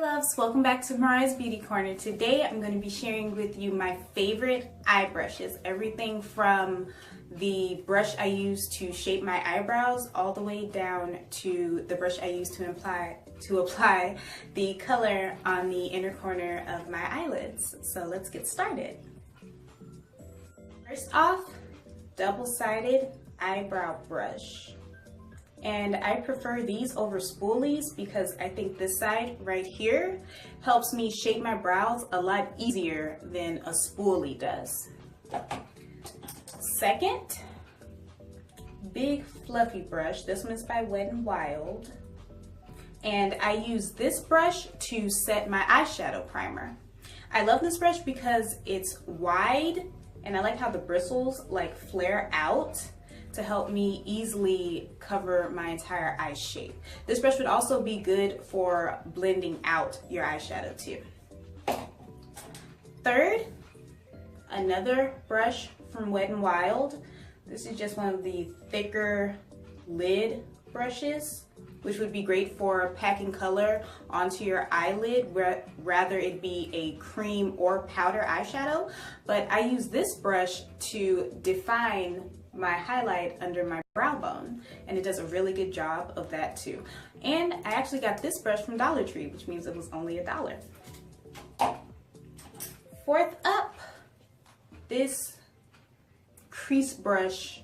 Loves, welcome back to Mariah's Beauty Corner. Today I'm going to be sharing with you my favorite eye brushes. Everything from the brush I use to shape my eyebrows all the way down to the brush I use to apply the color on the inner corner of my eyelids. So let's get started. First off, double-sided eyebrow brush. And I prefer these over spoolies because I think this side right here helps me shape my brows a lot easier than a spoolie does. Second, big fluffy brush. This one is by Wet n Wild. And I use this brush to set my eyeshadow primer. I love this brush because it's wide and I like how the bristles like flare out to help me easily cover my entire eye shape. This brush would also be good for blending out your eyeshadow too. Third, another brush from Wet n Wild. This is just one of the thicker lid brushes, which would be great for packing color onto your eyelid, rather it be a cream or powder eyeshadow. But I use this brush to define my highlight under my brow bone, and it does a really good job of that too. And I actually got this brush from Dollar Tree, which means it was only $1. Fourth up, this crease brush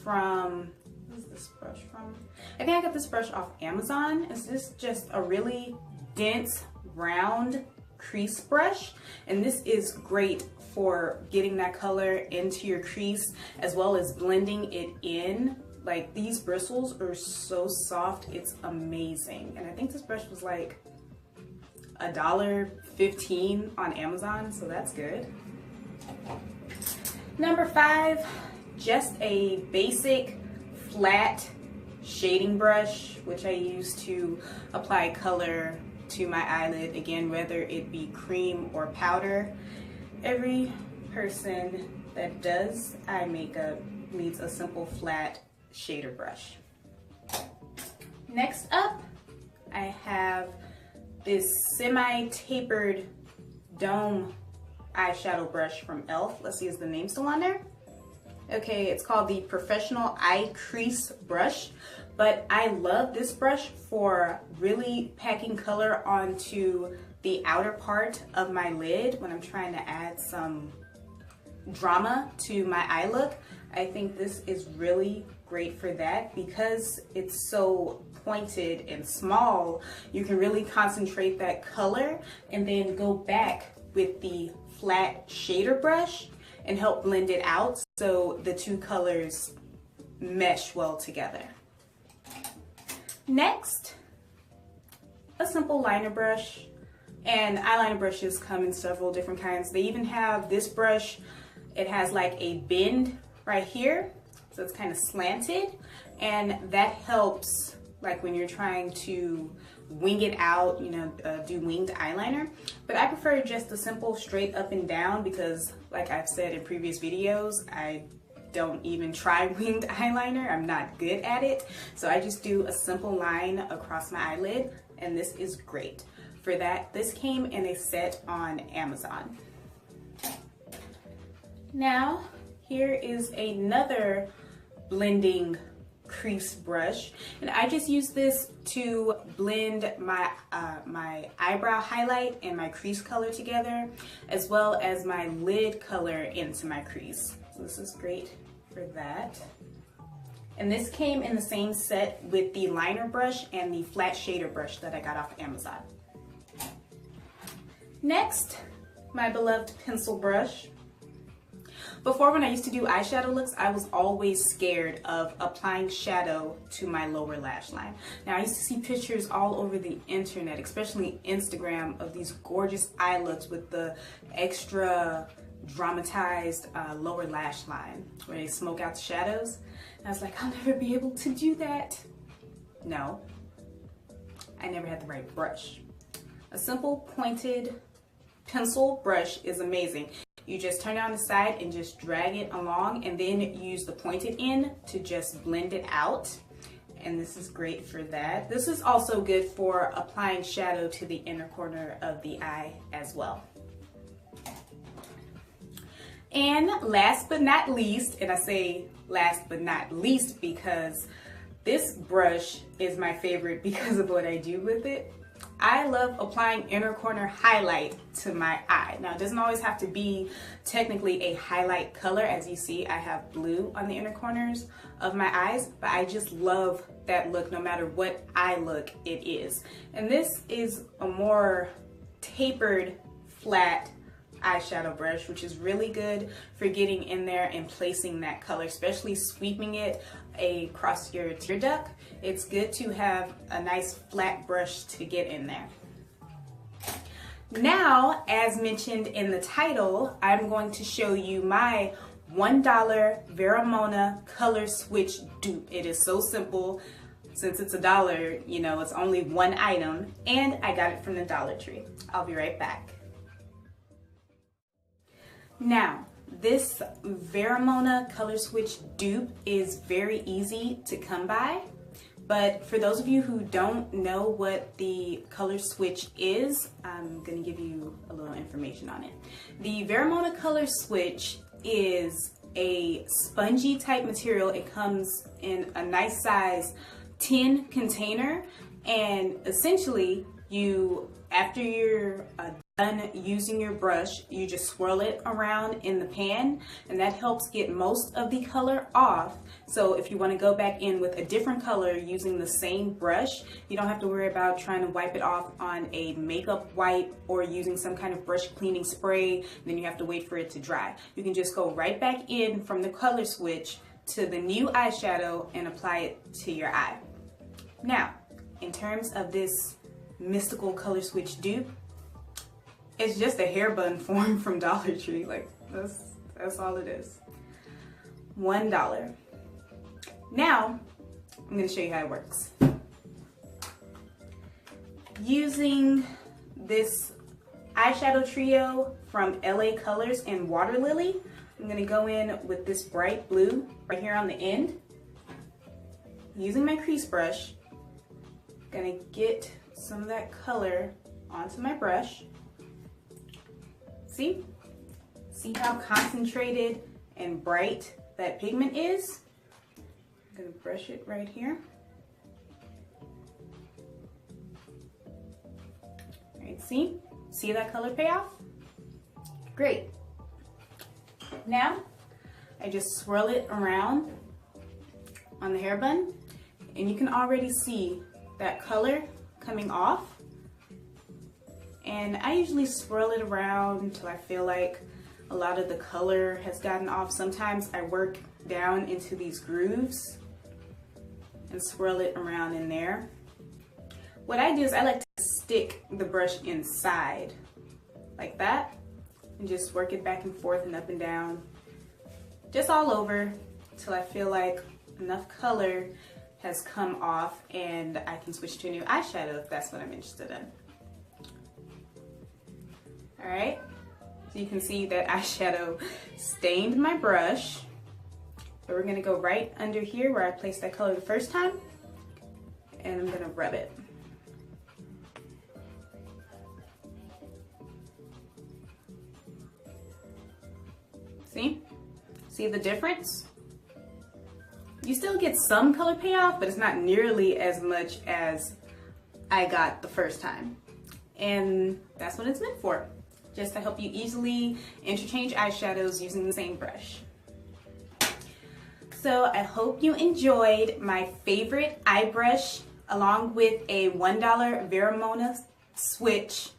from, where's this brush from? I think I got this brush off Amazon. It's just a really dense, round crease brush, and this is great for getting that color into your crease as well as blending it in. Like, these bristles are so soft, it's amazing. And I think this brush was like $1.15 on Amazon, so that's good. Number 5, just a basic flat shading brush, which I use to apply color to my eyelid, again, whether it be cream or powder. Every person that does eye makeup needs a simple flat shader brush. Next up, I have this semi-tapered dome eyeshadow brush from e.l.f. Let's see, is the name still on there? Okay, it's called the Professional Eye Crease Brush, but I love this brush for really packing color onto the outer part of my lid when I'm trying to add some drama to my eye look. I think this is really great for that because it's so pointed and small. You can really concentrate that color and then go back with the flat shader brush and help blend it out so the two colors mesh well together. Next, a simple liner brush. And eyeliner brushes come in several different kinds. They even have this brush, it has like a bend right here, so it's kind of slanted, and that helps like when you're trying to wing it out, you know, do winged eyeliner. But I prefer just a simple straight up and down because, like I've said in previous videos, I don't even try winged eyeliner. I'm not good at it. So I just do a simple line across my eyelid, and this is great for that. This came in a set on Amazon. Now, here is another blending crease brush, and I just use this to blend my my eyebrow highlight and my crease color together, as well as my lid color into my crease. So this is great for that. And this came in the same set with the liner brush and the flat shader brush that I got off Amazon. Next, my beloved pencil brush. Before, when I used to do eyeshadow looks, I was always scared of applying shadow to my lower lash line. Now, I used to see pictures all over the internet, especially Instagram, of these gorgeous eye looks with the extra dramatized lower lash line where they smoke out the shadows. And I was like, I'll never be able to do that. No, I never had the right brush. A simple pointed pencil brush is amazing. You just turn it on the side and just drag it along, and then use the pointed end to just blend it out. and this is great for that. This is also good for applying shadow to the inner corner of the eye as well. And last but not least, and I say last but not least because this brush is my favorite because of what I do with it. I love applying inner corner highlight to my eye. Now, it doesn't always have to be technically a highlight color. As you see, I have blue on the inner corners of my eyes, but I just love that look no matter what eye look it is. And this is a more tapered, flat eyeshadow brush, which is really good for getting in there and placing that color, especially sweeping it across your tear duct. It's good to have a nice flat brush to get in there. Now, as mentioned in the title, I'm going to show you my $1 Vera Mona Color Switch dupe. It is so simple. Since it's $1, you know, it's only one item, and I got it from the Dollar Tree. I'll be right back. Now, this Vera Mona Color Switch dupe is very easy to come by, but for those of you who don't know what the color switch is, I'm going to give you a little information on it. The Vera Mona Color Switch is a spongy type material. It comes in a nice size tin container, and essentially after you're done using your brush, you just swirl it around in the pan, and that helps get most of the color off. So if you want to go back in with a different color using the same brush, you don't have to worry about trying to wipe it off on a makeup wipe or using some kind of brush cleaning spray, and then you have to wait for it to dry. You can just go right back in from the color switch to the new eyeshadow and apply it to your eye. Now, in terms of this mystical color switch dupe, it's just a hair bun form from Dollar Tree. Like, that's all it is. $1. Now, I'm going to show you how it works. Using this eyeshadow trio from LA Colors in Water Lily, I'm going to go in with this bright blue right here on the end. Using my crease brush, I'm going to get some of that color onto my brush. See how concentrated and bright that pigment is? I'm going to brush it right here. All right, see that color payoff? Great. Now, I just swirl it around on the hair bun, and you can already see that color coming off. And I usually swirl it around until I feel like a lot of the color has gotten off. Sometimes I work down into these grooves and swirl it around in there. What I do is I like to stick the brush inside like that and just work it back and forth and up and down, just all over till I feel like enough color has come off and I can switch to a new eyeshadow if that's what I'm interested in. All right, so you can see that eyeshadow stained my brush. So we're gonna go right under here where I placed that color the first time, and I'm gonna rub it. See the difference? You still get some color payoff, but it's not nearly as much as I got the first time. And that's what it's meant for. Just to help you easily interchange eyeshadows using the same brush. So I hope you enjoyed my favorite eye brush along with a $1 Vera Mona Switch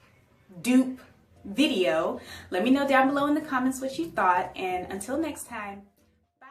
dupe video. Let me know down below in the comments what you thought, and until next time, bye.